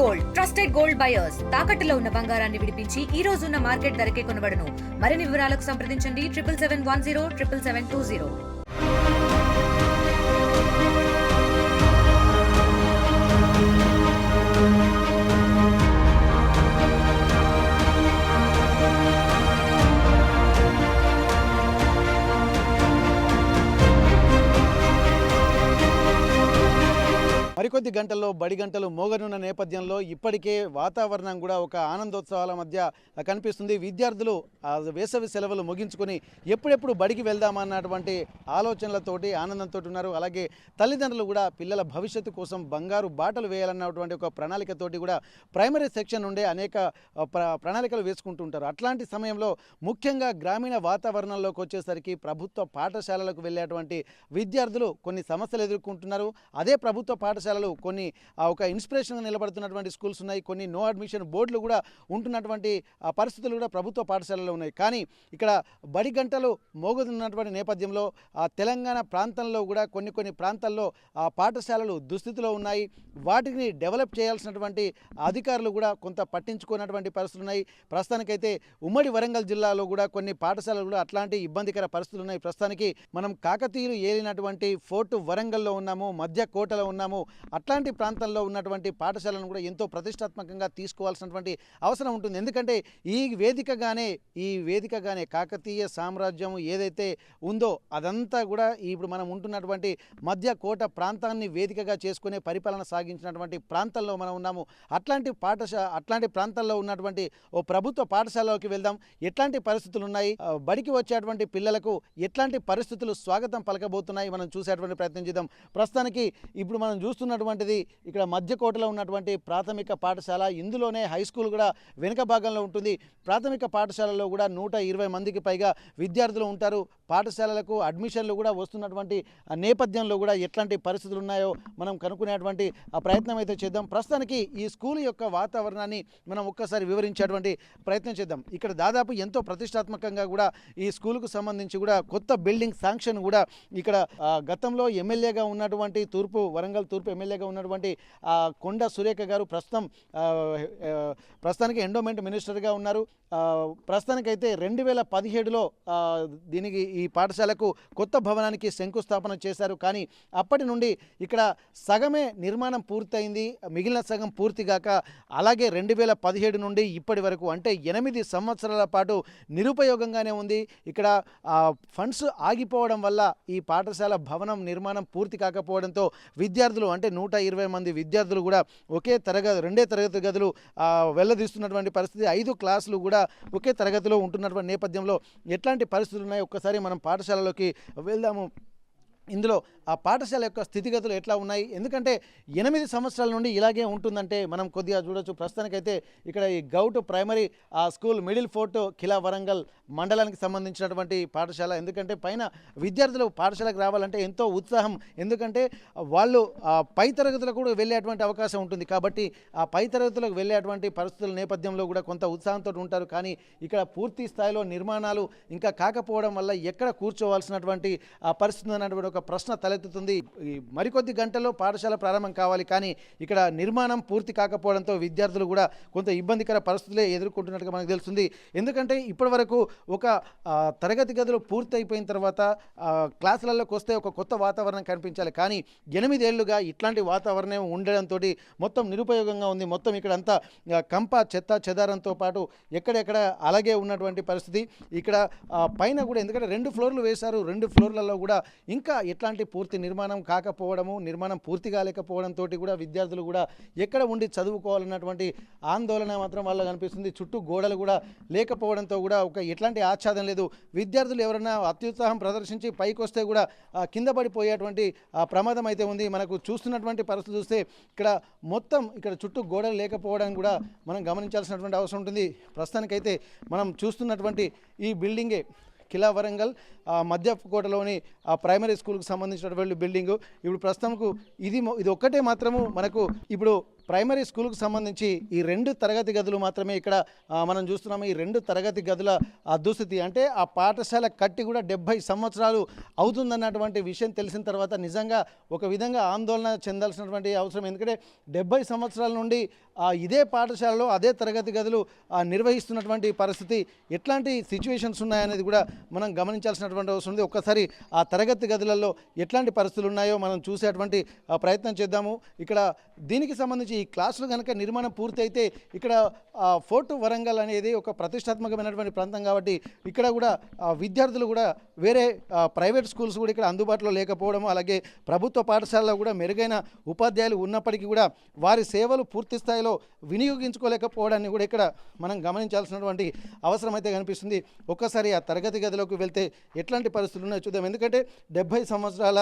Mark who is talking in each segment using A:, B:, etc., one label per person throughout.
A: Gold trusted gold buyers తాకట్టులో ఉన్న బంగారాన్ని విడిపించి ఈ రోజు ఉన్న మార్కెట్ ధరకే కొనబడును. మరిన్ని వివరాలకు సంప్రదించండి 7771077720.
B: మరికొద్ది గంటల్లో బడి గంటలు మోగనున్న నేపథ్యంలో ఇప్పటికే వాతావరణం కూడా ఒక ఆనందోత్సవాల మధ్య కనిపిస్తుంది. విద్యార్థులు వేసవి సెలవులు ముగించుకొని ఎప్పుడెప్పుడు బడికి వెళ్దామన్నటువంటి ఆలోచనలతోటి ఆనందంతో ఉన్నారు. అలాగే తల్లిదండ్రులు కూడా పిల్లల భవిష్యత్తు కోసం బంగారు బాటలు వేయాలన్నటువంటి ఒక ప్రణాళికతోటి కూడా ప్రైమరీ సెక్షన్ నుండే అనేక ప్రణాళికలు వేసుకుంటూ ఉంటారు. అట్లాంటి సమయంలో ముఖ్యంగా గ్రామీణ వాతావరణంలోకి వచ్చేసరికి ప్రభుత్వ పాఠశాలలకు వెళ్ళేటువంటి విద్యార్థులు కొన్ని సమస్యలు ఎదుర్కొంటున్నారు. అదే ప్రభుత్వ పాఠశాలలు కొన్ని ఒక ఇన్స్పిరేషన్గా నిలబడుతున్నటువంటి స్కూల్స్ ఉన్నాయి. కొన్ని నో అడ్మిషన్ బోర్డులు కూడా ఉంటున్నటువంటి పరిస్థితులు కూడా ప్రభుత్వ పాఠశాలలో ఉన్నాయి. కానీ ఇక్కడ బడి గంటలు మోగుతున్నటువంటి నేపథ్యంలో తెలంగాణ ప్రాంతంలో కూడా కొన్ని ప్రాంతాల్లో పాఠశాలలు దుస్థితిలో ఉన్నాయి. వాటిని డెవలప్ చేయాల్సినటువంటి అధికారులు కూడా కొంత పట్టించుకున్నటువంటి పరిస్థితులు ఉన్నాయి. ప్రస్తుతానికైతే ఉమ్మడి వరంగల్ జిల్లాలో కూడా కొన్ని పాఠశాలలు కూడా అట్లాంటి ఇబ్బందికర పరిస్థితులు ఉన్నాయి. ప్రస్తుతానికి మనం కాకతీయులు ఏలినటువంటి ఫోర్ట్ వరంగల్లో ఉన్నాము, మధ్య కోటలో ఉన్నాము. అట్లాంటి ప్రాంతంలో ఉన్నటువంటి పాఠశాలను కూడా ఎంతో ప్రతిష్టాత్మకంగా తీసుకోవాల్సినటువంటి అవసరం ఉంటుంది. ఎందుకంటే ఈ వేదికగానే కాకతీయ సామ్రాజ్యం ఏదైతే ఉందో అదంతా కూడా ఇప్పుడు మనం ఉంటున్నటువంటి మధ్య కోట ప్రాంతాన్ని వేదికగా చేసుకునే పరిపాలన సాగించినటువంటి ప్రాంతంలో మనం ఉన్నాము. అట్లాంటి ప్రాంతాల్లో ఉన్నటువంటి ఓ ప్రభుత్వ పాఠశాలలోకి వెళ్దాం. ఎట్లాంటి పరిస్థితులు ఉన్నాయి, బడికి వచ్చేటువంటి పిల్లలకు ఎట్లాంటి పరిస్థితులు స్వాగతం పలకబోతున్నాయి మనం చూసేటువంటి ప్రయత్నం చేద్దాం. ప్రస్తుతానికి ఇప్పుడు మనం చూస్తున్నటువంటిది ఇక్కడ మధ్యకోటలో ఉన్నటువంటి ప్రాథమిక పాఠశాల. ఇందులోనే హై స్కూల్ కూడా వెనుక భాగంలో ఉంటుంది. ప్రాథమిక పాఠశాలలో కూడా 120 మందికి పైగా విద్యార్థులు ఉంటారు. పాఠశాలలకు అడ్మిషన్లు కూడా వస్తున్నటువంటి నేపథ్యంలో కూడా ఎట్లాంటి పరిస్థితులు ఉన్నాయో మనం కనుక్కునేటువంటి ప్రయత్నం అయితే చేద్దాం. ప్రస్తుతానికి ఈ స్కూల్ యొక్క వాతావరణాన్ని మనం ఒక్కసారి వివరించేటువంటి ప్రయత్నం చేద్దాం. ఇక్కడ దాదాపు ఎంతో ప్రతిష్టాత్మకంగా కూడా ఈ స్కూలుకు సంబంధించి కూడా కొత్త బిల్డింగ్ శాంక్షన్ కూడా ఇక్కడ గతంలో ఎమ్మెల్యేగా ఉన్నటువంటి వరంగల్ తూర్పు ఎమ్మెల్యేగా ఉన్నటువంటి కొండ సురేఖ గారు ప్రస్తుతానికి ఎండోమెంట్ మినిస్టర్గా ఉన్నారు. ప్రస్తుతానికైతే 2017లో దీనికి ఈ పాఠశాలకు కొత్త భవనానికి శంకుస్థాపన చేశారు. కానీ అప్పటి నుండి ఇక్కడ సగమే నిర్మాణం పూర్తయింది, మిగిలిన సగం పూర్తిగాక అలాగే 2017 నుండి ఇప్పటి వరకు అంటే 8 సంవత్సరాల పాటు నిరుపయోగంగానే ఉంది. ఇక్కడ ఫండ్స్ ఆగిపోవడం వల్ల ఈ పాఠశాల భవనం నిర్మాణం పూర్తి కాకపోవడంతో విద్యార్థులు అంటే 120 మంది విద్యార్థులు కూడా రెండే తరగతి గదులు వెళ్ళదీస్తున్నటువంటి పరిస్థితి. 5 క్లాసులు కూడా ఒకే తరగతిలో ఉంటున్నటువంటి నేపథ్యంలో ఎట్లాంటి పరిస్థితులు ఉన్నాయి ఒక్కసారి మనం పాఠశాలలోకి వెళ్దాము. ఇందులో ఆ పాఠశాల యొక్క స్థితిగతులు ఎట్లా ఉన్నాయి, ఎందుకంటే 8 సంవత్సరాల నుండి ఇలాగే ఉంటుందంటే మనం కొద్దిగా చూడొచ్చు. ప్రస్తుతానికైతే ఇక్కడ ఈ govt primary school middle fort Khila Warangal మండలానికి సంబంధించినటువంటి పాఠశాల. ఎందుకంటే పైన విద్యార్థులు పాఠశాలకు రావాలంటే ఎంతో ఉత్సాహం, ఎందుకంటే వాళ్ళు పై తరగతులకు కూడా వెళ్ళేటువంటి అవకాశం ఉంటుంది. కాబట్టి ఆ పై తరగతులకు వెళ్ళేటువంటి పరిస్థితుల నేపథ్యంలో కూడా కొంత ఉత్సాహంతో ఉంటారు. కానీ ఇక్కడ పూర్తి స్థాయిలో నిర్మాణాలు ఇంకా కాకపోవడం వల్ల ఎక్కడ కూర్చోవాల్సినటువంటి పరిస్థితి అన్నటువంటి ఒక ప్రశ్న తలెత్తుతుంది. మరికొద్ది గంటల్లో పాఠశాల ప్రారంభం కావాలి, కానీ ఇక్కడ నిర్మాణం పూర్తి కాకపోవడంతో విద్యార్థులు కూడా కొంత ఇబ్బందికర పరిస్థితులే ఎదుర్కొంటున్నట్టుగా మనకు తెలుస్తుంది. ఎందుకంటే ఇప్పటి వరకు ఒక తరగతి గదులు పూర్తి అయిపోయిన తర్వాత క్లాసులలోకి వస్తే ఒక కొత్త వాతావరణం కనిపించాలి. కానీ 8 ఏళ్లుగా ఇట్లాంటి వాతావరణం ఉండడంతో మొత్తం నిరుపయోగంగా ఉంది. మొత్తం ఇక్కడ అంతా కంప చెత్త చెదారంతో పాటు ఎక్కడెక్కడ అలాగే ఉన్నటువంటి పరిస్థితి. ఇక్కడ పైన కూడా ఎందుకంటే 2 ఫ్లోర్లు వేశారు, 2 ఫ్లోర్లలో కూడా ఇంకా ఎట్లాంటి పూర్తి నిర్మాణం కాకపోవడము, నిర్మాణం పూర్తి కాలేకపోవడంతో కూడా విద్యార్థులు కూడా ఎక్కడ ఉండి చదువుకోవాలన్నటువంటి ఆందోళన మాత్రం వాళ్ళ కనిపిస్తుంది. చుట్టూ గోడలు కూడా లేకపోవడంతో కూడా ఎట్లాంటి ఆచ్ఛాదం లేదు. విద్యార్థులు ఎవరైనా అత్యుత్సాహం ప్రదర్శించి పైకి వస్తే కూడా కింద పడిపోయేటువంటి ప్రమాదం అయితే ఉంది. మనకు చూస్తున్నటువంటి పరిస్థితి చూస్తే ఇక్కడ చుట్టూ గోడలు లేకపోవడం కూడా మనం గమనించాల్సినటువంటి అవసరం ఉంటుంది. ప్రస్తుతానికైతే మనం చూస్తున్నటువంటి ఈ బిల్డింగే కిలా వరంగల్ మధ్యకోటలోని ప్రైమరీ స్కూల్కి సంబంధించినటువంటి బిల్డింగు. ఇప్పుడు ప్రస్తుతంకు ఇది ఒక్కటే మాత్రము మనకు ఇప్పుడు ప్రైమరీ స్కూల్కు సంబంధించి ఈ 2 తరగతి గదులు మాత్రమే ఇక్కడ మనం చూస్తున్నాము. ఈ 2 తరగతి గదుల దుస్థితి అంటే ఆ పాఠశాల కట్టి కూడా 70 సంవత్సరాలు అవుతుందన్నటువంటి విషయం తెలిసిన తర్వాత నిజంగా ఒక విధంగా ఆందోళన చెందాల్సినటువంటి అవసరం. ఎందుకంటే 70 సంవత్సరాల నుండి ఇదే పాఠశాలలో అదే తరగతి గదులు నిర్వహిస్తున్నటువంటి పరిస్థితి, ఎట్లాంటి సిచ్యువేషన్స్ ఉన్నాయనేది కూడా మనం గమనించాల్సినటువంటి అవసరం ఉంది. ఒక్కసారి ఆ తరగతి గదులలో ఎట్లాంటి పరిస్థితులు ఉన్నాయో మనం చూసేటువంటి ప్రయత్నం చేద్దాము. ఇక్కడ దీనికి సంబంధించి ఈ క్లాసులు కనుక నిర్మాణం పూర్తయితే ఇక్కడ ఫోర్ట్ వరంగల్ అనేది ఒక ప్రతిష్టాత్మకమైనటువంటి ప్రాంతం కాబట్టి ఇక్కడ కూడా విద్యార్థులు కూడా వేరే ప్రైవేట్ స్కూల్స్ కూడా ఇక్కడ అందుబాటులో లేకపోవడం, అలాగే ప్రభుత్వ పాఠశాలలో కూడా మెరుగైన ఉపాధ్యాయులు ఉన్నప్పటికీ కూడా వారి సేవలు పూర్తి స్థాయిలో వినియోగించుకోలేకపోవడాన్ని కూడా ఇక్కడ మనం గమనించాల్సినటువంటి అవసరం అయితే కనిపిస్తుంది. ఒక్కసారి ఆ తరగతి గదిలోకి వెళ్తే ఎట్లాంటి పరిస్థితులు ఉన్నాయో చూద్దాం. ఎందుకంటే 70 సంవత్సరాల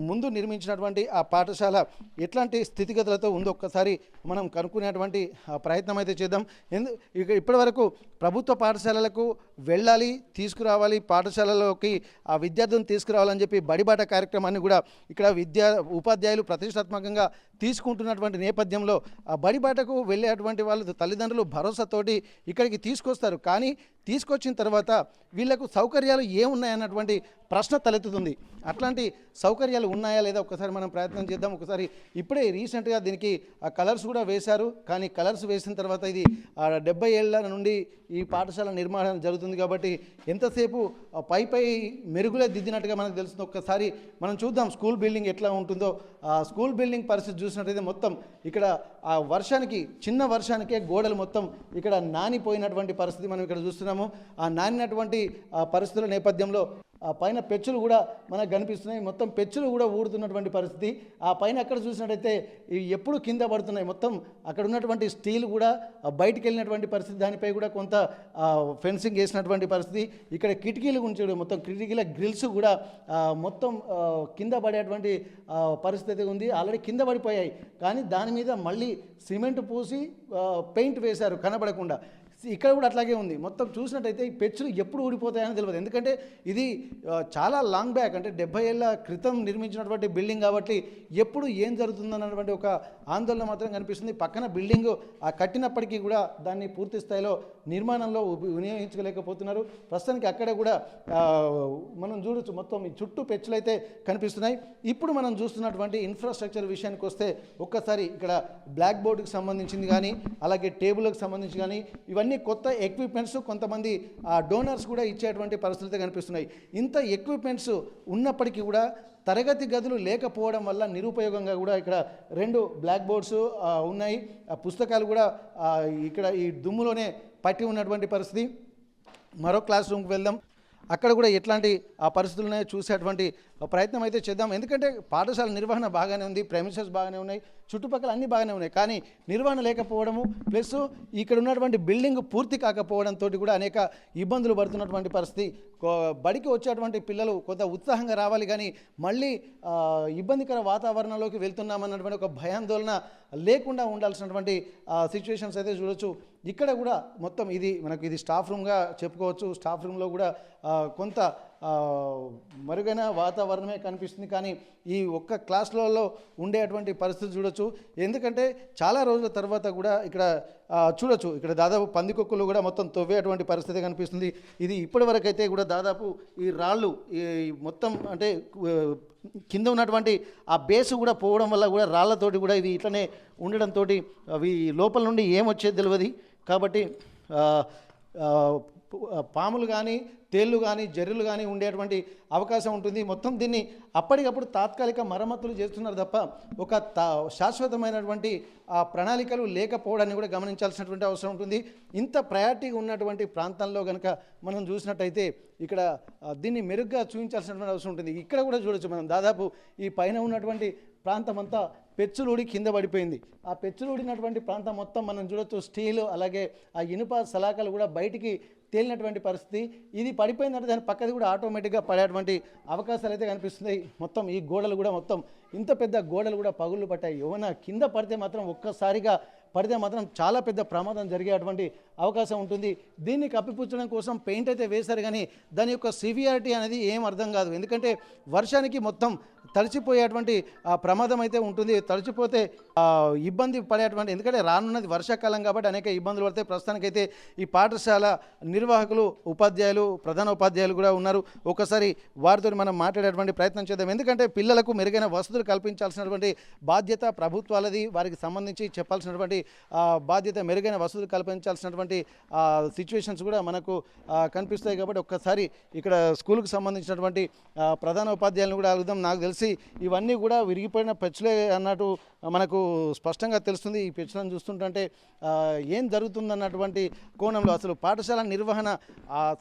B: ముందు నిర్మించినటువంటి ఆ పాఠశాల ఎట్లాంటి స్థితిగతులతో ఉందో ఒక్కసారి మనం కనుక్కునేటువంటి ప్రయత్నం అయితే చేద్దాం. ఇప్పటి వరకు ప్రభుత్వ పాఠశాలలకు వెళ్ళాలి, తీసుకురావాలి, పాఠశాలలోకి ఆ విద్యార్థులను తీసుకురావాలని చెప్పి బడిబాట కార్యక్రమాన్ని కూడా ఇక్కడ ఉపాధ్యాయులు ప్రతిష్టాత్మకంగా తీసుకుంటున్నటువంటి నేపథ్యంలో ఆ బడిబాటకు వెళ్ళేటువంటి వాళ్ళు తల్లిదండ్రులు భరోసాతోటి ఇక్కడికి తీసుకొస్తారు. కానీ తీసుకొచ్చిన తర్వాత వీళ్లకు సౌకర్యాలు ఏమున్నాయన్నటువంటి ప్రశ్న తలెత్తుతుంది. అట్లాంటి సౌకర్యాలు ఉన్నాయా లేదా ఒకసారి మనం ప్రయత్నం చేద్దాం. ఒకసారి ఇప్పుడే రీసెంట్గా దీనికి కలర్స్ కూడా వేశారు. కానీ కలర్స్ వేసిన తర్వాత ఇది 70 ఏళ్ల నుండి ఈ పాఠశాల నిర్మాణం జరుగుతుంది కాబట్టి ఎంతసేపు పై మెరుగులే దిద్దినట్టుగా మనకు తెలుస్తుంది. ఒక్కసారి మనం చూద్దాం స్కూల్ బిల్డింగ్ ఎట్లా ఉంటుందో. స్కూల్ బిల్డింగ్ పరిస్థితి చూసినట్టయితే మొత్తం ఇక్కడ ఆ వర్షానికి, చిన్న వర్షానికే గోడలు మొత్తం ఇక్కడ నానిపోయినటువంటి పరిస్థితి మనం ఇక్కడ చూస్తున్నాము. ఆ నానినటువంటి పరిస్థితుల నేపథ్యంలో ఆ పైన పెచ్చులు కూడా మనకు కనిపిస్తున్నాయి. మొత్తం పెచ్చులు కూడా ఊడుతున్నటువంటి పరిస్థితి. ఆ పైన అక్కడ చూసినట్టయితే ఇవి ఎప్పుడు కింద పడుతున్నాయి. మొత్తం అక్కడ ఉన్నటువంటి స్టీల్ కూడా బయటికి వెళ్ళినటువంటి పరిస్థితి. దానిపై కూడా కొంత ఫెన్సింగ్ వేసినటువంటి పరిస్థితి. ఇక్కడ కిటికీలు గురించి మొత్తం కిటికీల గ్రిల్స్ కూడా మొత్తం కింద పడేటువంటి పరిస్థితి ఉంది. ఆల్రెడీ కింద పడిపోయాయి. కానీ దాని మీద మళ్ళీ సిమెంట్ పూసి పెయింట్ వేశారు కనబడకుండా. ఇక్కడ కూడా అట్లాగే ఉంది. మొత్తం చూసినట్టయితే ఈ పెచ్చులు ఎప్పుడు ఊడిపోతాయని తెలియదు. ఎందుకంటే ఇది చాలా లాంగ్ బ్యాక్, అంటే 70 ఏళ్ల క్రితం నిర్మించినటువంటి బిల్డింగ్ కాబట్టి ఎప్పుడు ఏం జరుగుతుందన్నటువంటి ఒక ఆందోళన మాత్రం కనిపిస్తుంది. పక్కన బిల్డింగ్ కట్టినప్పటికీ కూడా దాన్ని పూర్తి స్థాయిలో నిర్మాణంలో వినియోగించలేకపోతున్నారు. ప్రస్తుతానికి అక్కడ కూడా మనం చూడొచ్చు మొత్తం ఈ చుట్టూ పెచ్చులు అయితే కనిపిస్తున్నాయి. ఇప్పుడు మనం చూస్తున్నటువంటి ఇన్ఫ్రాస్ట్రక్చర్ విషయానికి వస్తే ఒక్కసారి ఇక్కడ బ్లాక్ బోర్డుకి సంబంధించింది కానీ, అలాగే టేబుల్కి సంబంధించి కానీ ఇవన్నీ కొత్త ఎక్విప్మెంట్స్, కొంతమంది డోనర్స్ కూడా ఇచ్చేటువంటి పరిస్థితులు కనిపిస్తున్నాయి. ఇంత ఎక్విప్మెంట్స్ ఉన్నప్పటికీ కూడా తరగతి గదులు లేకపోవడం వల్ల నిరుపయోగంగా కూడా ఇక్కడ 2 బ్లాక్ బోర్డ్స్ ఉన్నాయి. పుస్తకాలు కూడా ఇక్కడ ఈ దుమ్ములోనే పట్టి ఉన్నటువంటి పరిస్థితి. మరో క్లాస్ రూమ్కి వెళ్దాం. అక్కడ కూడా ఎట్లాంటి పరిస్థితులు ఉన్నాయో చూసేటువంటి ప్రయత్నం అయితే చేద్దాం. ఎందుకంటే పాఠశాల నిర్వహణ బాగానే ఉంది, ప్రెమిసెస్ బాగానే ఉన్నాయి, చుట్టుపక్కల అన్నీ బాగానే ఉన్నాయి. కానీ నిర్వహణ లేకపోవడము ప్లస్ ఇక్కడ ఉన్నటువంటి బిల్డింగ్ పూర్తి కాకపోవడంతో కూడా అనేక ఇబ్బందులు పడుతున్నటువంటి పరిస్థితి. బడికి వచ్చేటువంటి పిల్లలు కొంత ఉత్సాహంగా రావాలి, కానీ మళ్ళీ ఇబ్బందికర వాతావరణంలోకి వెళ్తున్నామన్నటువంటి ఒక భయాందోళన లేకుండా ఉండాల్సినటువంటి సిచ్యువేషన్స్ అయితే చూడొచ్చు. ఇక్కడ కూడా మొత్తం ఇది స్టాఫ్ రూమ్గా చెప్పుకోవచ్చు. స్టాఫ్ రూమ్లో కూడా కొంత మరుగైన వాతావరణమే కనిపిస్తుంది. కానీ ఈ ఒక్క క్లాసులలో ఉండేటువంటి పరిస్థితి చూడొచ్చు. ఎందుకంటే చాలా రోజుల తర్వాత కూడా ఇక్కడ చూడొచ్చు, ఇక్కడ దాదాపు పందికొక్కులు కూడా మొత్తం తవ్వేటువంటి పరిస్థితి కనిపిస్తుంది. ఇది ఇప్పటి వరకు అయితే కూడా దాదాపు ఈ రాళ్ళు మొత్తం అంటే కింద ఉన్నటువంటి ఆ బేసు కూడా పోవడం వల్ల కూడా రాళ్లతోటి కూడా ఇది ఇట్లనే ఉండడంతో అవి లోపల నుండి ఏమొచ్చేది తెలియదు. కాబట్టి పాములు కానీ, తేళ్ళు కానీ, జర్రులు కానీ ఉండేటువంటి అవకాశం ఉంటుంది. మొత్తం దీన్ని అప్పటికప్పుడు తాత్కాలిక మరమ్మతులు చేస్తున్నారు తప్ప ఒక శాశ్వతమైనటువంటి ప్రణాళికలు లేకపోవడాన్ని కూడా గమనించాల్సినటువంటి అవసరం ఉంటుంది. ఇంత ప్రయారిటీగా ఉన్నటువంటి ప్రాంతంలో కనుక మనం చూసినట్టయితే ఇక్కడ దీన్ని మెరుగ్గా చూపించాల్సినటువంటి అవసరం ఉంటుంది. ఇక్కడ కూడా చూడొచ్చు మనం, దాదాపు ఈ పైన ఉన్నటువంటి ప్రాంతం అంతా పెచ్చులూడి కింద పడిపోయింది. ఆ పెచ్చులూడినటువంటి ప్రాంతం మొత్తం మనం చూడొచ్చు, స్టీలు అలాగే ఆ ఇనుప సలాకలు కూడా బయటికి తేలినటువంటి పరిస్థితి. ఇది పడిపోయిందంటే దాని పక్కది కూడా ఆటోమేటిక్గా పడేటువంటి అవకాశాలు అయితే కనిపిస్తున్నాయి. మొత్తం ఈ గోడలు కూడా మొత్తం ఇంత పెద్ద గోడలు కూడా పగుళ్ళు పట్టాయి. ఏమైనా కింద పడితే మాత్రం ఒక్కసారిగా పడితే మాత్రం చాలా పెద్ద ప్రమాదం జరిగేటువంటి అవకాశం ఉంటుంది. దీన్ని కప్పిపుచ్చడం కోసం పెయింట్ అయితే వేశారు, కానీ దాని యొక్క సివియారిటీ అనేది ఏం అర్థం కాదు. ఎందుకంటే వర్షానికి మొత్తం తడిచిపోయేటువంటి ప్రమాదం అయితే ఉంటుంది. తడిచిపోతే ఇబ్బంది పడేటువంటి, ఎందుకంటే రానున్నది వర్షాకాలం కాబట్టి అనేక ఇబ్బందులు పడతాయి. ప్రస్తుతానికైతే ఈ పాఠశాల నిర్వాహకులు, ఉపాధ్యాయులు, ప్రధాన ఉపాధ్యాయులు కూడా ఉన్నారు. ఒకసారి వారితో మనం మాట్లాడేటువంటి ప్రయత్నం చేద్దాం. ఎందుకంటే పిల్లలకు మెరుగైన వసతులు కల్పించాల్సినటువంటి బాధ్యత ప్రభుత్వాలది. వారికి సంబంధించి చెప్పాల్సినటువంటి బాధ్యత, మెరుగైన వసతులు కల్పించాల్సినటువంటి సిచ్యువేషన్స్ కూడా మనకు కనిపిస్తాయి. కాబట్టి ఒక్కసారి ఇక్కడ స్కూల్కి సంబంధించినటువంటి ప్రధాన ఉపాధ్యాయులను కూడా అడుగుదాం. నాకు తెలిసి ఇవన్నీ కూడా విరిగిపోయిన పెచ్చులే అన్నట్టు మనకు స్పష్టంగా తెలుస్తుంది. ఈ పెచ్చులను చూస్తుంటే ఏం జరుగుతుందన్నటువంటి కోణంలో అసలు పాఠశాల నిర్వహణ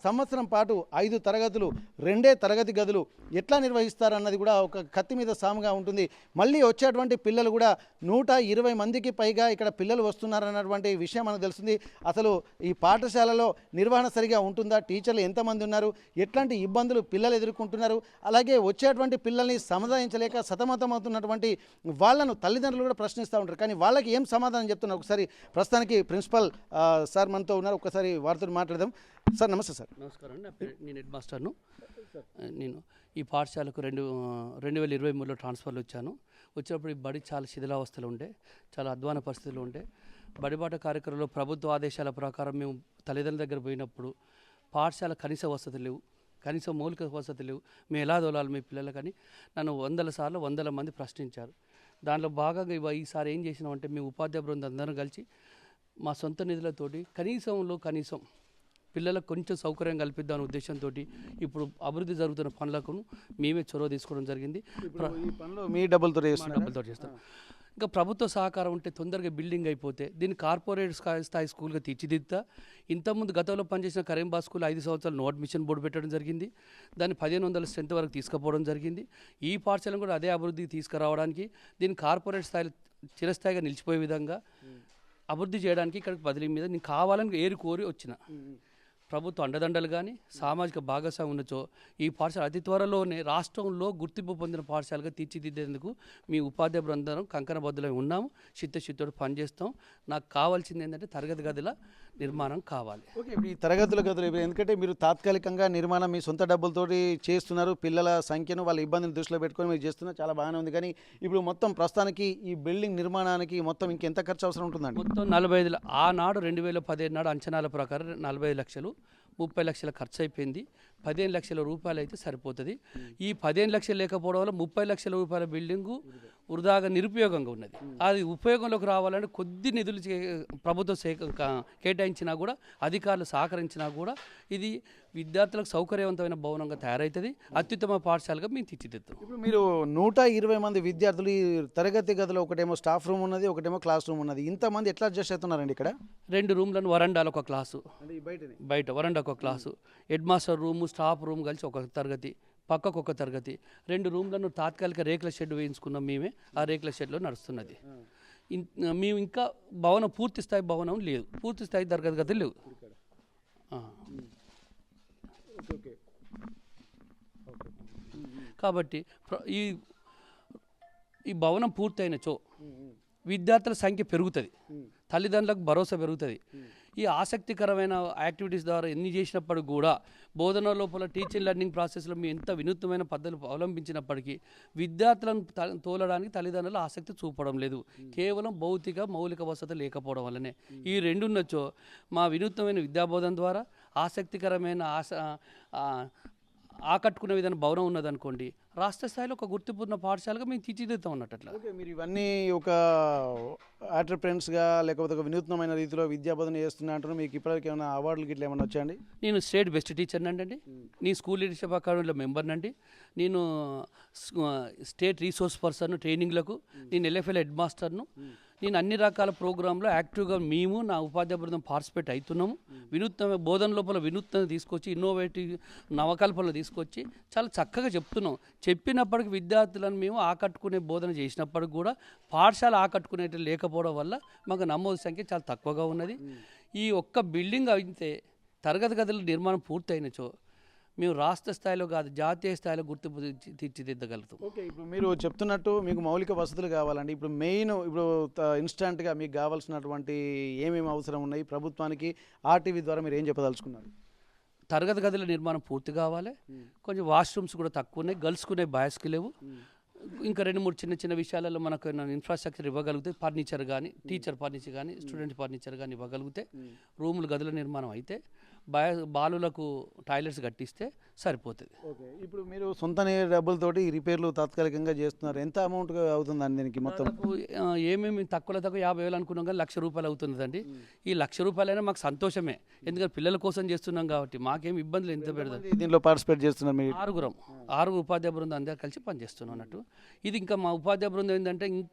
B: సంవత్సరం పాటు 5 తరగతులు, 2 తరగతి గదులు ఎట్లా నిర్వహిస్తారన్నది కూడా ఒక కత్తి మీద సాముగా ఉంటుంది. మళ్ళీ వచ్చేటువంటి పిల్లలు కూడా 120 మందికి పైగా ఇక్కడ పిల్లలు వస్తున్నారన్నటువంటి విషయం మనకు తెలుస్తుంది. అసలు ఈ పాఠశాలలో నిర్వహణ సరిగా ఉంటుందా? టీచర్లు ఎంతమంది ఉన్నారు? ఎట్లాంటి ఇబ్బందులు పిల్లలు ఎదుర్కొంటున్నారు? అలాగే వచ్చేటువంటి పిల్లల్ని సముదాయించలేక సతమతమవుతున్నటువంటి వాళ్ళను తల్లిదండ్రులు కూడా ప్రశ్నిస్తూ ఉంటారు. కానీ వాళ్ళకి ఏం సమాధానం చెప్తున్నారు? ఒకసారి ప్రస్తుతానికి ప్రిన్సిపల్ సార్ మనతో ఉన్నారు. ఒకసారి వారితో మాట్లాడదాం. సార్ నమస్తే. సార్
C: నమస్కారం అండి. నా పేరు, నేను హెడ్ మాస్టర్ను. నేను ఈ పాఠశాలకు 2023లో ట్రాన్స్ఫర్లు వచ్చాను. వచ్చినప్పుడు ఈ బడి చాలా శిథిలావస్థలో ఉండే, చాలా అధ్వాన పరిస్థితులు ఉండే. బడిబాట కార్యక్రమంలో ప్రభుత్వ ఆదేశాల ప్రకారం మేము తల్లిదండ్రుల దగ్గర పోయినప్పుడు పాఠశాల కనీస వసతులు లేవు, కనీస మౌలిక వసతులు లేవు, మేము ఎలా తోలాలి మీ పిల్లలకని నన్ను 100 సార్లు 100 మంది ప్రశ్నించారు. దాంట్లో భాగంగా ఈసారి ఏం చేసినామంటే మేము ఉపాధ్యాయ బృందం అందరం కలిసి మా సొంత నిధులతోటి కనీసం పిల్లలకు కొంచెం సౌకర్యం కల్పిద్దామనే ఉద్దేశంతో ఇప్పుడు అభివృద్ధి జరుగుతున్న పనులకు మేమే చొరవ తీసుకోవడం జరిగింది.
B: ఈ పనులు మీ డబ్బులతో
C: చేస్తాం. ఇంకా ప్రభుత్వ సహకారం ఉంటే తొందరగా బిల్డింగ్ అయిపోతే దీన్ని కార్పొరేట్ స్థాయి స్కూల్గా తీర్చిదిద్దుతా. ఇంతకుముందు గతంలో పనిచేసిన కరీంబా స్కూల్ 5 సంవత్సరాలు నో అడ్మిషన్ బోర్డు పెట్టడం జరిగింది. దాన్ని 1500 స్ట్రెంత్ వరకు తీసుకుపోవడం జరిగింది. ఈ పాఠశాలను కూడా అదే అభివృద్ధికి తీసుకురావడానికి, దీన్ని కార్పొరేట్ స్థాయిలో చిరస్థాయిగా నిలిచిపోయే విధంగా అభివృద్ధి చేయడానికి ఇక్కడికి బదిలీ మీద నేను కావాలని కోరి వచ్చిన. ప్రభుత్వ అండదండలు కానీ సామాజిక భాగస్వామ్యం ఉన్నచో ఈ పాఠశాల అతి త్వరలోనే రాష్ట్రంలో గుర్తింపు పొందిన పాఠశాలగా తీర్చిదిద్దేందుకు మీ ఉపాధ్యాయ బృందం కంకణబద్దులై ఉన్నాము. చిత్తశుద్ధితో పనిచేస్తాం. నాకు కావాల్సింది ఏంటంటే తరగతి గదుల నిర్మాణం కావాలి.
B: ఓకే, ఇప్పుడు ఈ తరగతుల గదులు ఎందుకంటే మీరు తాత్కాలికంగా నిర్మాణం మీ సొంత డబ్బులతోటి చేస్తున్నారు. పిల్లల సంఖ్యను, వాళ్ళ ఇబ్బందిని దృష్టిలో పెట్టుకొని మీరు చేస్తున్నారు, చాలా బాగానే ఉంది. కానీ ఇప్పుడు మొత్తం ప్రస్తుతానికి ఈ బిల్డింగ్ నిర్మాణానికి మొత్తం ఇంకెంత ఖర్చు అవసరం ఉంటుందండి?
C: మొత్తం 45 ఆనాడు 2017 నాడు అంచనాల ప్రకారం 40 లక్షలు, 30 లక్షల ఖర్చు అయిపోయింది. 15 లక్షల రూపాయలు అయితే సరిపోతుంది. ఈ 15 లక్షలు లేకపోవడం వల్ల 30 లక్షల రూపాయల బిల్డింగు వృధాగా నిరుపయోగంగా ఉన్నది. అది ఉపయోగంలోకి రావాలంటే కొద్ది నిధులు ప్రభుత్వం కేటాయించినా కూడా, అధికారులు సహకరించినా కూడా ఇది విద్యార్థులకు సౌకర్యవంతమైన భవనంగా తయారవుతుంది. అత్యుత్తమ పాఠశాలగా మేము తీర్చిదిద్దాం.
B: ఇప్పుడు మీరు 120 మంది విద్యార్థులు, ఈ తరగతి గదిలో ఒకటేమో స్టాఫ్ రూమ్ ఉన్నది, ఒకటేమో క్లాస్ రూమ్ ఉన్నది. ఇంతమంది ఎట్లా అడ్జస్ట్ అవుతున్నారండి? ఇక్కడ
C: 2 రూమ్లను, వరండాలో ఒక క్లాసు, బయట వరండా ఒక class, head master room, staff room కలిసి ఒక తరగతి, పక్కకు ఒక తరగతి, 2 రూమ్లను తాత్కాలిక రేకుల షెడ్ వేయించుకున్నాం మేమే. ఆ రేకుల షెడ్లో నడుస్తున్నది. మేము ఇంకా భవనం పూర్తి స్థాయి భవనం లేదు, పూర్తి స్థాయి తరగతి గదులు లేవు. కాబట్టి ఈ భవనం పూర్తయినచో విద్యార్థుల సంఖ్య పెరుగుతుంది, తల్లిదండ్రులకు భరోసా పెరుగుతుంది. ఈ ఆసక్తికరమైన యాక్టివిటీస్ ద్వారా ఎన్ని చేసినప్పటికీ కూడా బోధన లోపల టీచింగ్ లెర్నింగ్ ప్రాసెస్లో మేము ఎంత వినూత్నమైన పద్ధతులు అవలంబించినప్పటికీ విద్యార్థులను తోలడానికి తల్లిదండ్రులు ఆసక్తి చూపడం లేదు. కేవలం భౌతిక మౌలిక వసతి లేకపోవడం వల్లనే. ఈ రెండున్నచో మా వినూత్నమైన విద్యాబోధన ద్వారా ఆసక్తికరమైన ఆకట్టుకునే విధానం భవనం ఉన్నదనుకోండి, రాష్ట్ర స్థాయిలో ఒక గుర్తింపున్న పాఠశాలగా మేము తీర్చిదిద్దాం అన్నట్టు.
B: ఓకే, మీరు ఇవన్నీ ఒక ఆంటర్‌ప్రెన్యూర్స్‌గా లేకపోతే ఒక వినూత్నమైన రీతిలో విద్యాబోధన చేస్తున్నా అంటారు. మీకు ఇప్పటివరకు ఏమైనా అవార్డులు గిట్ల ఏమైనా వచ్చాయండి?
C: నేను స్టేట్ బెస్ట్ టీచర్ అండి, నేను స్కూల్ లీడర్షిప్ అకాడమీలో మెంబర్నండి, నేను స్టేట్ రీసోర్స్ పర్సన్ ట్రైనింగ్లకు, నేను LFL హెడ్ మాస్టర్ను. నేను అన్ని రకాల ప్రోగ్రాంలో యాక్టివ్గా మేము నా ఉపాధ్యాయ బృందం పార్టిసిపేట్ అవుతున్నాము. వినూత్న బోధన లోపల వినూత్నం తీసుకొచ్చి, ఇన్నోవేటివ్ నవకల్పనలు తీసుకొచ్చి చాలా చక్కగా చెప్తున్నాం. చెప్పినప్పటికీ విద్యార్థులను మేము ఆకట్టుకునే బోధన చేసినప్పటికి కూడా పాఠశాల ఆకట్టుకునేట లేకపోవడం వల్ల మాకు నమోదు సంఖ్య చాలా తక్కువగా ఉన్నది. ఈ ఒక్క బిల్డింగ్ అయితే తరగతి గదుల నిర్మాణం పూర్తయినచో మేము రాష్ట్ర స్థాయిలో కాదు జాతీయ స్థాయిలో గుర్తింపు తీర్చిదిద్దగలుగుతాం.
B: ఓకే, ఇప్పుడు మీరు చెప్తున్నట్టు మీకు మౌలిక వసతులు కావాలండి. ఇప్పుడు మెయిన్ ఇన్స్టాంట్గా మీకు కావాల్సినటువంటి ఏమేమి అవసరం ఉన్నాయి ప్రభుత్వానికి RTV ద్వారా మీరు ఏం చెప్పదలుచుకున్నారు?
C: తరగతి గదుల నిర్మాణం పూర్తి కావాలి. కొంచెం వాష్రూమ్స్ కూడా తక్కువ ఉన్నాయి, గర్ల్స్కి ఉన్నాయి, బాయ్స్కి లేవు. ఇంకా 2-3 చిన్న చిన్న విషయాలలో మనకు ఇన్ఫ్రాస్ట్రక్చర్ ఇవ్వగలిగితే ఫర్నిచర్ కానీ టీచర్ ఫర్నిచర్ కానీ స్టూడెంట్ ఫర్నిచర్ కానీ ఇవ్వగలిగితే రూములు గదుల నిర్మాణం అయితే బాలులకు టాయిలెట్స్ కట్టిస్తే సరిపోతుంది.
B: ఓకే, ఇప్పుడు మీరు సొంత డబ్బులతోటి ఈ రిపేర్లు తాత్కాలికంగా చేస్తున్నారు. ఎంత అమౌంట్ అవుతుందండి దీనికి మొత్తం?
C: ఏమేమి తక్కువ 50,000 అనుకున్నాం కానీ ₹1,00,000 అవుతుందండి. ఈ ₹1,00,000 మాకు సంతోషమే, ఎందుకంటే పిల్లల కోసం చేస్తున్నాం కాబట్టి మాకేం ఇబ్బందులు ఎంత పెడతాం.
B: దీంట్లో పార్టిసిపేట్ చేస్తున్నారు మీరు?
C: 6 ఉపాధ్యాయ బృందం అందరూ కలిసి పనిచేస్తున్నాం అన్నట్టు. ఇది ఇంకా మా ఉపాధ్యాయ బృందం ఏంటంటే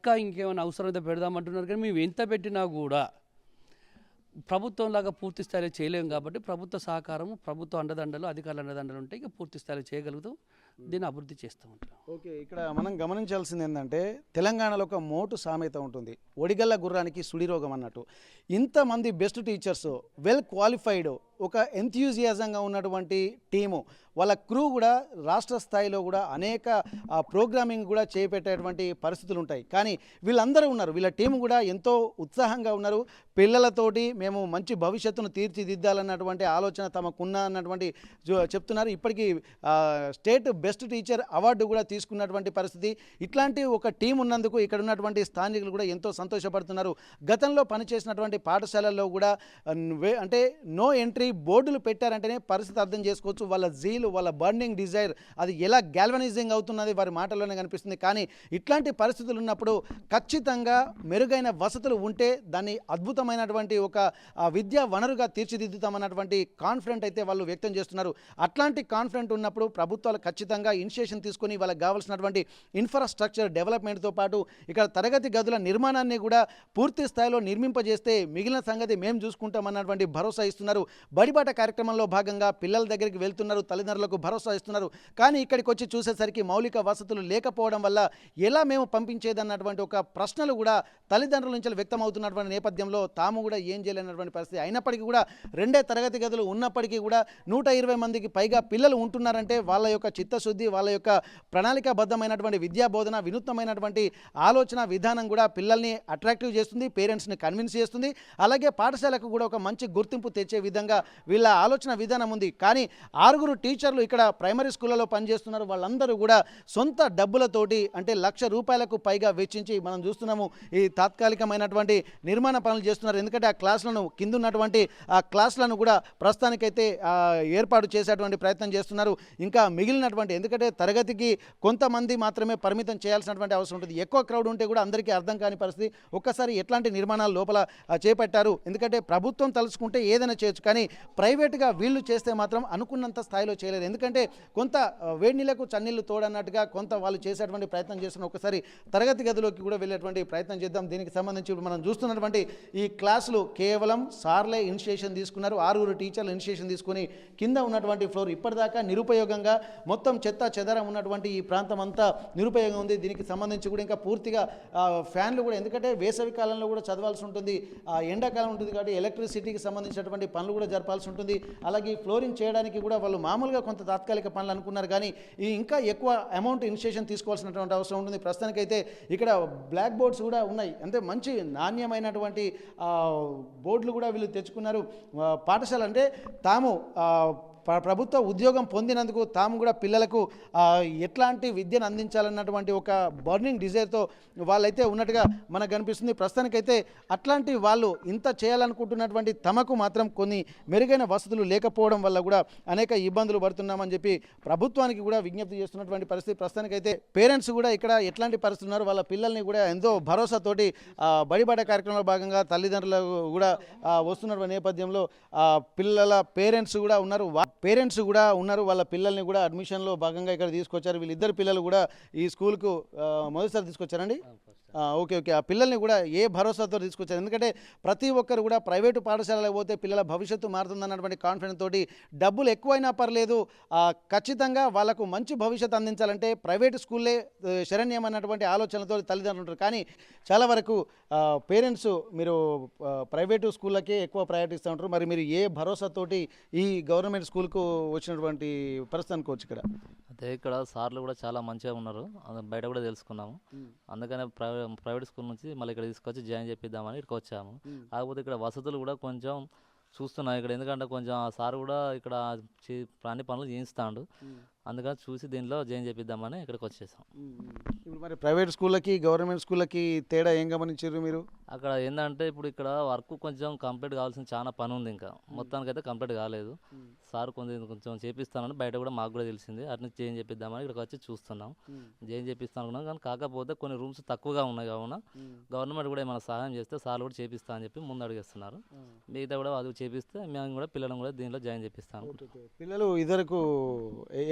C: ఇంకేమైనా అవసరం అయితే పెడదామంటున్నారు, కానీ మేము ఎంత పెట్టినా కూడా ప్రభుత్వంలాగా పూర్తి స్థాయిలో చేయలేము కాబట్టి ప్రభుత్వ సహకారము, ప్రభుత్వ అండదండలు, అధికారుల అండదండలు ఉంటే ఇక పూర్తి స్థాయిలో చేయగలుగుతాం, దీన్ని అభివృద్ధి చేస్తూ ఉంటాం.
B: ఓకే, ఇక్కడ మనం గమనించాల్సింది ఏంటంటే తెలంగాణలో ఒక మోటు సామెత ఉంటుంది, ఒడిగల్ల గుర్రానికి సుడిరోగం అన్నట్టు. ఇంతమంది బెస్ట్ టీచర్స్, వెల్ క్వాలిఫైడ్, ఒక ఎంథ్యూజియాజంగా ఉన్నటువంటి టీము, వాళ్ళ క్రూ కూడా రాష్ట్ర స్థాయిలో కూడా అనేక ప్రోగ్రామింగ్ కూడా చేపట్టేటువంటి పరిస్థితులు ఉంటాయి. కానీ వీళ్ళందరూ ఉన్నారు, వీళ్ళ టీం కూడా ఎంతో ఉత్సాహంగా ఉన్నారు. పిల్లలతోటి మేము మంచి భవిష్యత్తును తీర్చిదిద్దాలన్నటువంటి ఆలోచన తమకున్న అన్నటువంటి చెప్తున్నారు. ఇప్పటికీ స్టేట్ బెస్ట్ టీచర్ అవార్డు కూడా తీసుకున్నటువంటి పరిస్థితి. ఇట్లాంటి ఒక టీం ఉన్నందుకు ఇక్కడ ఉన్నటువంటి స్థానికులు కూడా ఎంతో సంతోషపడుతున్నారు. గతంలో పనిచేసినటువంటి పాఠశాలల్లో కూడా అంటే నో ఎంట్రీ బోర్డులు పెట్టారంటేనే పరిస్థితి అర్థం చేసుకోవచ్చు. వాళ్ళ జీలు, వాళ్ళ బర్నింగ్ డిజైర్ అది ఎలా గ్యాల్వనైజింగ్ అవుతున్నది వారి మాటల్లోనే కనిపిస్తుంది. కానీ ఇట్లాంటి పరిస్థితులు ఉన్నప్పుడు ఖచ్చితంగా మెరుగైన వసతులు ఉంటే దాన్ని అద్భుతమైనటువంటి ఒక విద్యా వనరుగా తీర్చిదిద్దుతామన్నటువంటి కాన్ఫిడెంట్ అయితే వాళ్ళు వ్యక్తం చేస్తున్నారు. అట్లాంటి కాన్ఫిడెంట్ ఉన్నప్పుడు ప్రభుత్వాలు ఖచ్చితంగా ఇనిషియేషన్ తీసుకొని వాళ్ళకి కావాల్సినటువంటి ఇన్ఫ్రాస్ట్రక్చర్ డెవలప్మెంట్తో పాటు ఇక్కడ తరగతి గదుల నిర్మాణాన్ని కూడా పూర్తి స్థాయిలో నిర్మింపజేస్తే మిగిలిన సంగతి మేము చూసుకుంటామన్నటువంటి భరోసా ఇస్తున్నారు. బడిబాట కార్యక్రమంలో భాగంగా పిల్లల దగ్గరికి వెళ్తున్నారు, తల్లిదండ్రులకు భరోసా ఇస్తున్నారు. కానీ ఇక్కడికి వచ్చి చూసేసరికి మౌలిక వసతులు లేకపోవడం వల్ల ఎలా మేము పంపించేదన్నటువంటి ఒక ప్రశ్నలు కూడా తల్లిదండ్రుల నుంచి వ్యక్తం అవుతున్నటువంటి నేపథ్యంలో తాము కూడా ఏం చేయలేనటువంటి పరిస్థితి. అయినప్పటికీ కూడా 2 తరగతి గదులు ఉన్నప్పటికీ కూడా 120 మందికి పైగా పిల్లలు ఉంటున్నారంటే వాళ్ళ యొక్క చిత్తశుద్ధి, వాళ్ళ యొక్క ప్రణాళికాబద్ధమైనటువంటి విద్యా బోధన, వినూత్నమైనటువంటి ఆలోచన విధానం కూడా పిల్లల్ని అట్రాక్టివ్ చేస్తుంది, పేరెంట్స్ని కన్విన్స్ చేస్తుంది. అలాగే పాఠశాలకు కూడా ఒక మంచి గుర్తింపు తెచ్చే విధంగా వీళ్ళ ఆలోచన విధానం ఉంది. కానీ 6 టీచర్లు ఇక్కడ ప్రైమరీ స్కూళ్ళలో పనిచేస్తున్నారు. వాళ్ళందరూ కూడా సొంత డబ్బులతోటి అంటే ₹1,00,000 పైగా వెచ్చించి మనం చూస్తున్నాము ఈ తాత్కాలికమైనటువంటి నిర్మాణ పనులు చేస్తున్నారు. ఎందుకంటే ఆ క్లాసులను కింద ఉన్నటువంటి ఆ క్లాసులను కూడా ప్రస్తుతానికైతే ఏర్పాటు చేసేటువంటి ప్రయత్నం చేస్తున్నారు. ఇంకా మిగిలినటువంటి ఎందుకంటే తరగతికి కొంతమంది మాత్రమే పరిమితం చేయాల్సినటువంటి అవసరం ఉంటుంది. ఎక్కువ క్రౌడ్ ఉంటే కూడా అందరికీ అర్థం కాని పరిస్థితి. ఒక్కసారి ఎట్లాంటి నిర్మాణాలు లోపల చేపట్టారు, ఎందుకంటే ప్రభుత్వం తలుచుకుంటే ఏదైనా చేయొచ్చు, కానీ ప్రైవేట్గా వీళ్ళు చేస్తే మాత్రం అనుకున్నంత స్థాయిలో చేయలేరు. ఎందుకంటే కొంత వేడి నీళ్లకు చన్నీళ్లు తోడన్నట్టుగా కొంత వాళ్ళు చేసేటువంటి ప్రయత్నం చేస్తున్న ఒకసారి తరగతి గదిలోకి కూడా వెళ్ళేటువంటి ప్రయత్నం చేద్దాం. దీనికి సంబంధించి ఇప్పుడు మనం చూస్తున్నటువంటి ఈ క్లాసులు కేవలం సార్లే ఇనిషియేషన్ తీసుకున్నారు. 6 టీచర్లు ఇనిషియేషన్ తీసుకుని కింద ఉన్నటువంటి ఫ్లోర్ ఇప్పటిదాకా నిరుపయోగంగా మొత్తం చెత్త చెదరం ఉన్నటువంటి ఈ ప్రాంతం అంతా నిరుపయోగం ఉంది. దీనికి సంబంధించి కూడా ఇంకా పూర్తిగా ఫ్యాన్లు కూడా, ఎందుకంటే వేసవి కాలంలో కూడా చదవాల్సి ఉంటుంది, ఎండాకాలం ఉంటుంది కాబట్టి ఎలక్ట్రిసిటీకి సంబంధించినటువంటి పనులు కూడా జరపాల్సి ఉంటుంది. అలాగే ఫ్లోరింగ్ చేయడానికి కూడా వాళ్ళు మామూలుగా కొంత తాత్కాలిక పనులు అనుకున్నారు, కానీ ఈ ఇంకా ఎక్కువ అమౌంట్ ఇనిషియేషన్ తీసుకోవాల్సినటువంటి అవసరం ఉంటుంది. ప్రస్తుతానికైతే ఇక్కడ బ్లాక్ బోర్డ్స్ కూడా ఉన్నాయి, అంటే మంచి నాణ్యమైనటువంటి బోర్డులు కూడా వీళ్ళు తెచ్చుకున్నారు. పాఠశాల అంటే తాము ప్రభుత్వ ఉద్యోగం పొందినందుకు తాము కూడా పిల్లలకు ఎట్లాంటి విద్యను అందించాలన్నటువంటి ఒక బర్నింగ్ డిజైర్తో వాళ్ళైతే ఉన్నట్టుగా మనకు కనిపిస్తుంది. ప్రస్తుతానికైతే అట్లాంటి వాళ్ళు ఇంత చేయాలనుకుంటున్నటువంటి తమకు మాత్రం కొన్ని మెరుగైన వసతులు లేకపోవడం వల్ల కూడా అనేక ఇబ్బందులు పడుతున్నామని చెప్పి ప్రభుత్వానికి కూడా విజ్ఞప్తి చేస్తున్నటువంటి పరిస్థితి. ప్రస్తుతానికైతే పేరెంట్స్ కూడా ఇక్కడ ఎట్లాంటి పరిస్థితులు ఉన్నారు, వాళ్ళ పిల్లల్ని కూడా ఎంతో భరోసాతోటి బడిబాట కార్యక్రమంలో భాగంగా తల్లిదండ్రులు కూడా వస్తున్నటువంటి నేపథ్యంలో పిల్లల పేరెంట్స్ కూడా ఉన్నారు. వాళ్ళ పిల్లల్ని కూడా అడ్మిషన్లో భాగంగా ఇక్కడ తీసుకొచ్చారు. వీళ్ళిద్దరు పిల్లలు కూడా ఈ స్కూల్కు మొదటిసారి తీసుకొచ్చారండి. ఓకే, ఆ పిల్లల్ని కూడా ఏ భరోసాతో తీసుకొచ్చారు, ఎందుకంటే ప్రతి ఒక్కరు కూడా ప్రైవేటు పాఠశాలకు పోతే పిల్లల భవిష్యత్తు మారుతుందన్నటువంటి కాన్ఫిడెన్స్ తోటి డబ్బులు ఎక్కువైనా పర్లేదు ఖచ్చితంగా వాళ్ళకు మంచి భవిష్యత్తు అందించాలంటే ప్రైవేటు స్కూల్లే శరణ్యం అన్నటువంటి ఆలోచనలతో తల్లిదండ్రులు ఉంటారు. కానీ చాలా వరకు పేరెంట్స్ మీరు ప్రైవేటు స్కూళ్ళకే ఎక్కువ ప్రయారిటీ ఇస్తూ ఉంటారు. మరి మీరు ఏ భరోసాతోటి ఈ గవర్నమెంట్ స్కూల్కు వచ్చినటువంటి పరిస్థితి అనుకోవచ్చు?
D: అదే ఇక్కడ సార్లు కూడా చాలా మంచిగా ఉన్నారు, బయట కూడా తెలుసుకున్నాము. అందుకనే ప్రైవేట్ స్కూల్ నుంచి మళ్ళీ ఇక్కడ తీసుకొచ్చి జాయిన్ చేపిద్దామని ఇక్కడికి వచ్చాము. కాకపోతే ఇక్కడ వసతులు కూడా కొంచెం చూస్తున్నాం ఇక్కడ, ఎందుకంటే కొంచెం ఆ సార్ కూడా ఇక్కడ అన్ని పనులు చేయిస్తాడు. అందుకని చూసి దీనిలో జాయిన్ చేపిద్దామని ఇక్కడికి వచ్చేసాం.
B: ఇప్పుడు మరి ప్రైవేట్ స్కూళ్ళకి గవర్నమెంట్ స్కూళ్ళకి తేడా ఏం గమనించారు మీరు?
D: అక్కడ ఏంటంటే ఇప్పుడు ఇక్కడ వర్క్ కొంచెం కంప్లీట్ కావాల్సిన చాలా పని ఉంది, ఇంకా మొత్తానికైతే కంప్లీట్ కాలేదు. సార్ కొంచెం చేపిస్తానని బయట కూడా మాకు కూడా తెలిసింది, అటు నుంచి జాయిన్ చేపిద్దామని ఇక్కడికి వచ్చి చూస్తున్నాం. జాయిన్ చేపిస్తాను అనుకున్నాం, కానీ కాకపోతే కొన్ని రూమ్స్ తక్కువగా ఉన్నాయి కావున గవర్నమెంట్ కూడా ఏమైనా సహాయం చేస్తే సార్లు కూడా చేపిస్తా అని చెప్పి ముందు అడిగేస్తున్నారు. మిగతా కూడా అది చేపిస్తే మేము కూడా పిల్లలను కూడా దీనిలో జాయిన్ చేపిస్తాను.
B: పిల్లలు ఇదివరకు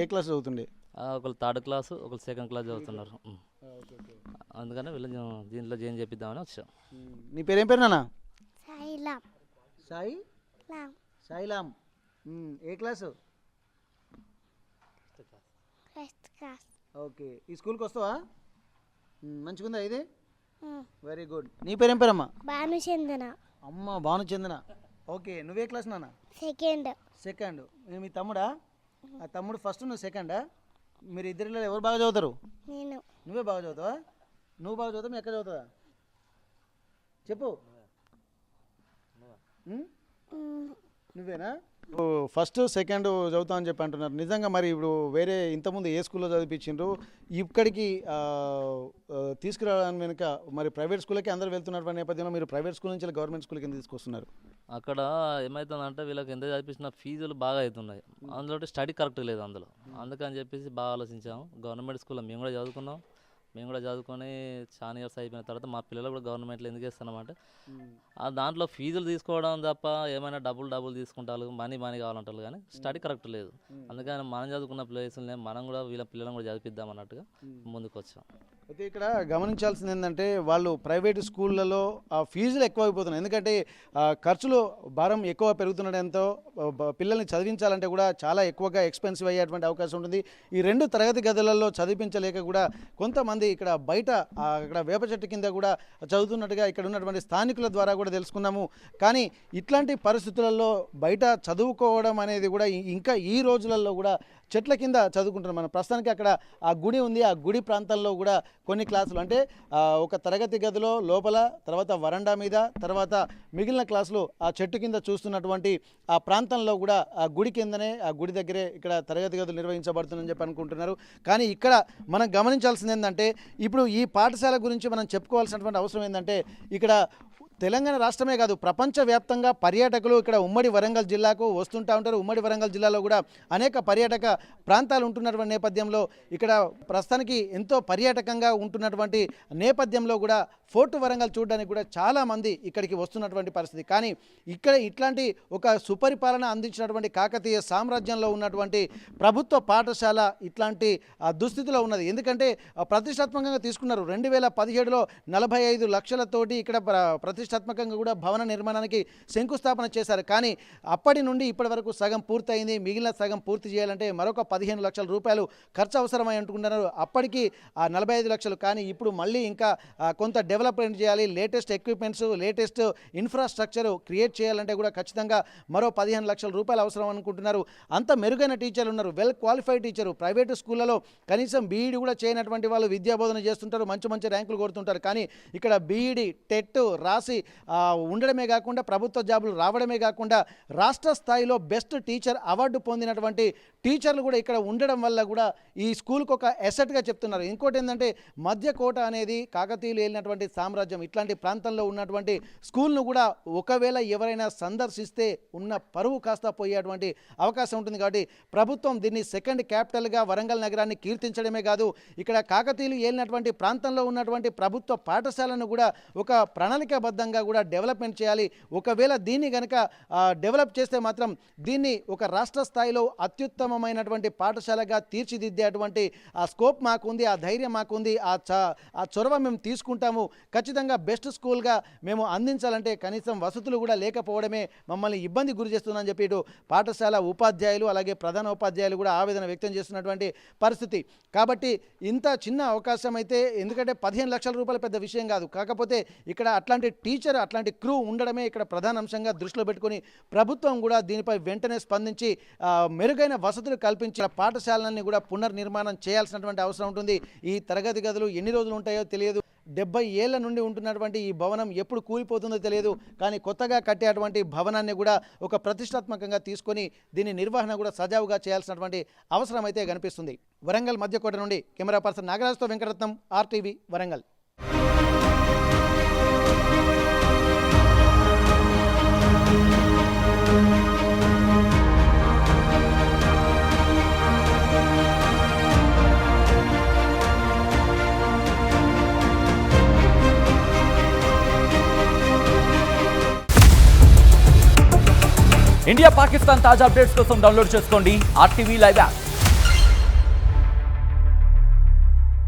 B: ఏ క్లాస్ చదువుతుండే?
D: ఒకరు 3rd క్లాస్, ఒకరు 2nd క్లాస్ చదువుతున్నారు. అందుకని వీళ్ళు దీంట్లో జాయిన్ చేపిద్దామని వచ్చాం.
B: నీ పేరు ఏం పేరు నాన్న?
E: సాయిలాం.
B: సాయి
E: లాం.
B: సాయిలాం. ఏ క్లాసు?
E: First class.
B: ఓకే. ఈ స్కూల్కి వస్తావా? మంచిగుందా ఇది? Very good. నీ పేరు ఏం పేరమ్మా?
E: భానుచందన.
B: అమ్మ భానుచందన. ఓకే. నువ్వే క్లాస్ నాన్న?
E: సెకండ్.
B: సెకండ్. మీ తమ్ముడా? ఆ తమ్ముడు ఫస్ట్, నువ్వు సెకండా? మీరు ఇద్దరిలో ఎవరు బాగా చదువుతారు?
E: నేను.
B: నువ్వే బాగా చదువుతావా? నువ్వు బాగా చదువుతావు, మీ ఎక్కడ చదువుతుందా చెప్పు. నువ్వేనా? ఫస్ట్ సెకండ్ చదువుతా అని చెప్పి అంటున్నారు. నిజంగా మరి ఇప్పుడు వేరే ఇంతకుముందు ఏ స్కూల్లో చదివించిండ్రు, ఇక్కడికి తీసుకురావడానికి వెనుక మరి ప్రైవేట్ స్కూల్కి అందరూ వెళ్తున్నటువంటి నేపథ్యంలో మీరు ప్రైవేట్ స్కూల్ నుంచి గవర్నమెంట్ స్కూల్కి ఎందుకు తీసుకొస్తున్నారు?
D: అక్కడ ఏమవుతుందంటే వీళ్ళకి ఎంత చదివించిన ఫీజులు బాగా అవుతున్నాయి, అందులో స్టడీ కరెక్ట్ లేదు అందులో. అందుకని చెప్పేసి బాగా ఆలోచించాము. గవర్నమెంట్ స్కూల్లో మేము కూడా చదువుకున్నాం, మేము కూడా చదువుకొని చాలా ఇయర్స్ అయిపోయిన తర్వాత మా పిల్లలు కూడా గవర్నమెంట్లో ఎందుకు వేస్తున్నామంటే దాంట్లో ఫీజులు తీసుకోవడం తప్ప ఏమైనా డబ్బులు తీసుకుంటారు, మనీ కావాలంటారు, కానీ స్టడీ కరెక్ట్ లేదు. అందుకని మనం చదువుకున్న ప్లేసులనే మనం కూడా వీళ్ళ పిల్లలను కూడా చదివిద్దాం అన్నట్టుగా ముందుకు వచ్చాం.
B: అయితే ఇక్కడ గమనించాల్సింది ఏంటంటే వాళ్ళు ప్రైవేట్ స్కూళ్ళలో ఫీజులు ఎక్కువైపోతున్నాయి. ఎందుకంటే ఖర్చులు భారం ఎక్కువ పెరుగుతుండడంతో పిల్లల్ని చదివించాలంటే కూడా చాలా ఎక్కువగా ఎక్స్పెన్సివ్ అయ్యేటువంటి అవకాశం ఉంటుంది. ఈ 2 తరగతి గదులలో చదివించలేక కూడా కొంతమంది ఇక్కడ బయట ఇక్కడ వేప చెట్టు కింద కూడా చదువుతున్నట్టుగా ఇక్కడ ఉన్నటువంటి స్థానికుల ద్వారా కూడా తెలుసుకున్నాము. కానీ ఇట్లాంటి పరిస్థితులలో బయట చదువుకోవడం అనేది కూడా ఇంకా ఈ రోజులలో కూడా చెట్ల కింద చదువుకుంటున్నాం. మనం ప్రస్తుతానికి అక్కడ ఆ గుడి ఉంది, ఆ గుడి ప్రాంతంలో కూడా కొన్ని క్లాసులు అంటే ఒక తరగతి గదిలో లోపల, తర్వాత వరండా మీద, తర్వాత మిగిలిన క్లాసులు ఆ చెట్టు కింద చూస్తున్నటువంటి ఆ ప్రాంతంలో కూడా ఆ గుడి కిందనే, ఆ గుడి దగ్గరే ఇక్కడ తరగతి గదులు నిర్వహించబడుతుందని చెప్పి అనుకుంటున్నారు. కానీ ఇక్కడ మనం గమనించాల్సింది ఏంటంటే ఇప్పుడు ఈ పాఠశాల గురించి మనం చెప్పుకోవాల్సినటువంటి అవసరం ఏంటంటే ఇక్కడ తెలంగాణ రాష్ట్రమే కాదు ప్రపంచవ్యాప్తంగా పర్యాటకులు ఇక్కడ ఉమ్మడి వరంగల్ జిల్లాకు వస్తుంటూ ఉంటారు. ఉమ్మడి వరంగల్ జిల్లాలో కూడా అనేక పర్యాటక ప్రాంతాలు ఉంటున్నటువంటి నేపథ్యంలో ఇక్కడ ప్రస్తుతానికి ఎంతో పర్యాటకంగా ఉంటున్నటువంటి నేపథ్యంలో కూడా ఫోర్ట్ వరంగల్ చూడడానికి కూడా చాలామంది ఇక్కడికి వస్తున్నటువంటి పరిస్థితి. కానీ ఇక్కడ ఇట్లాంటి ఒక సుపరిపాలన అందించినటువంటి కాకతీయ సామ్రాజ్యంలో ఉన్నటువంటి ప్రభుత్వ పాఠశాల ఇట్లాంటి దుస్థితిలో ఉన్నది. ఎందుకంటే ప్రతిష్టాత్మకంగా తీసుకున్నారు. 2017లో 45 లక్షలతోటి ఇక్కడ ప్రతిష్టాత్మకంగా కూడా భవన నిర్మాణానికి శంకుస్థాపన చేశారు. కానీ అప్పటి నుండి ఇప్పటి వరకు సగం పూర్తయింది. మిగిలిన సగం పూర్తి చేయాలంటే మరొక 15 లక్షల రూపాయలు ఖర్చు అవసరమై అంటుకుంటున్నారు. అప్పటికి 45 లక్షలు. కానీ ఇప్పుడు మళ్ళీ ఇంకా కొంత డెవలప్మెంట్ చేయాలి, latest equipments, latest infrastructure create చేయాలంటే కూడా ఖచ్చితంగా మరో 15 లక్షల రూపాయలు అవసరం అనుకుంటున్నారు. అంత మెరుగైన టీచర్లు ఉన్నారు, వెల్ క్వాలిఫైడ్ టీచరు. ప్రైవేటు స్కూళ్ళలో కనీసం బీఈడి కూడా చేయనటువంటి వాళ్ళు విద్యాబోధన చేస్తుంటారు, మంచి ర్యాంకులు కొడుతుంటారు. కానీ ఇక్కడ బీఈడి టెట్ రాసి ఉండడమే కాకుండా ప్రభుత్వ జాబులు రావడమే కాకుండా రాష్ట్ర స్థాయిలో బెస్ట్ టీచర్ అవార్డు పొందినటువంటి టీచర్లు కూడా ఇక్కడ ఉండడం వల్ల కూడా ఈ స్కూల్కి ఒక ఎసెట్గా చెప్తున్నారు. ఇంకోటి ఏంటంటే మధ్యకోట అనేది కాకతీయులు వెళ్ళినటువంటి సామ్రాజ్యం. ఇట్లాంటి ప్రాంతంలో ఉన్నటువంటి స్కూల్ను కూడా ఒకవేళ ఎవరైనా సందర్శిస్తే ఉన్న పరువు కాస్త పోయేటువంటి అవకాశం ఉంటుంది. కాబట్టి ప్రభుత్వం దీన్ని సెకండ్ క్యాపిటల్గా వరంగల్ నగరాన్ని కీర్తించడమే కాదు, ఇక్కడ కాకతీయులు వెళ్ళినటువంటి ప్రాంతంలో ఉన్నటువంటి ప్రభుత్వ పాఠశాలను కూడా ఒక ప్రణాళికాబద్ధంగా కూడా డెవలప్మెంట్ చేయాలి. ఒకవేళ దీన్ని కనుక డెవలప్ చేస్తే మాత్రం దీన్ని ఒక రాష్ట్ర స్థాయిలో అత్యుత్తమమైనటువంటి పాఠశాలగా తీర్చిదిద్దేటువంటి ఆ స్కోప్ మాకుంది, ఆ ధైర్యం మాకుంది, ఆ చొరవ మేము తీసుకుంటాము. ఖచ్చితంగా బెస్ట్ స్కూల్గా మేము అందించాలంటే కనీసం వసతులు కూడా లేకపోవడమే మమ్మల్ని ఇబ్బంది గురి చేస్తుందని చెప్పి ఇటు పాఠశాల ఉపాధ్యాయులు అలాగే ప్రధాన ఉపాధ్యాయులు కూడా ఆవేదన వ్యక్తం చేస్తున్నటువంటి పరిస్థితి. కాబట్టి ఇంత చిన్న అవకాశం అయితే, ఎందుకంటే 15 లక్షల రూపాయలు పెద్ద విషయం కాదు. కాకపోతే ఇక్కడ అట్లాంటి టీచర్, అట్లాంటి క్రూ ఉండడమే ఇక్కడ ప్రధాన అంశంగా దృష్టిలో పెట్టుకొని ప్రభుత్వం కూడా దీనిపై వెంటనే స్పందించి మెరుగైన వసతులు కల్పించి పాఠశాలన్నీ కూడా పునర్నిర్మాణం చేయాల్సినటువంటి అవసరం ఉంటుంది. ఈ తరగతి గదులు ఎన్ని రోజులు ఉంటాయో తెలియదు. 70 ఏళ్ల నుండి ఉంటున్నటువంటి ఈ భవనం ఎప్పుడు కూలిపోతుందో తెలియదు. కానీ కొత్తగా కట్టేటువంటి భవనాన్ని కూడా ఒక ప్రతిష్టాత్మకంగా తీసుకొని దీని నిర్వహణ కూడా సజావుగా చేయాల్సినటువంటి అవసరం అయితే కనిపిస్తుంది. వరంగల్ మధ్యకోట నుండి కెమెరా పర్సన్ నాగరాజుతో వెంకటరత్నం, RTV వరంగల్.
F: ఇండియా పాకిస్తాన్ తాజా అప్డేట్స్ కోసం డౌన్లోడ్ చేసుకోండి RTV లైవ్ యాప్.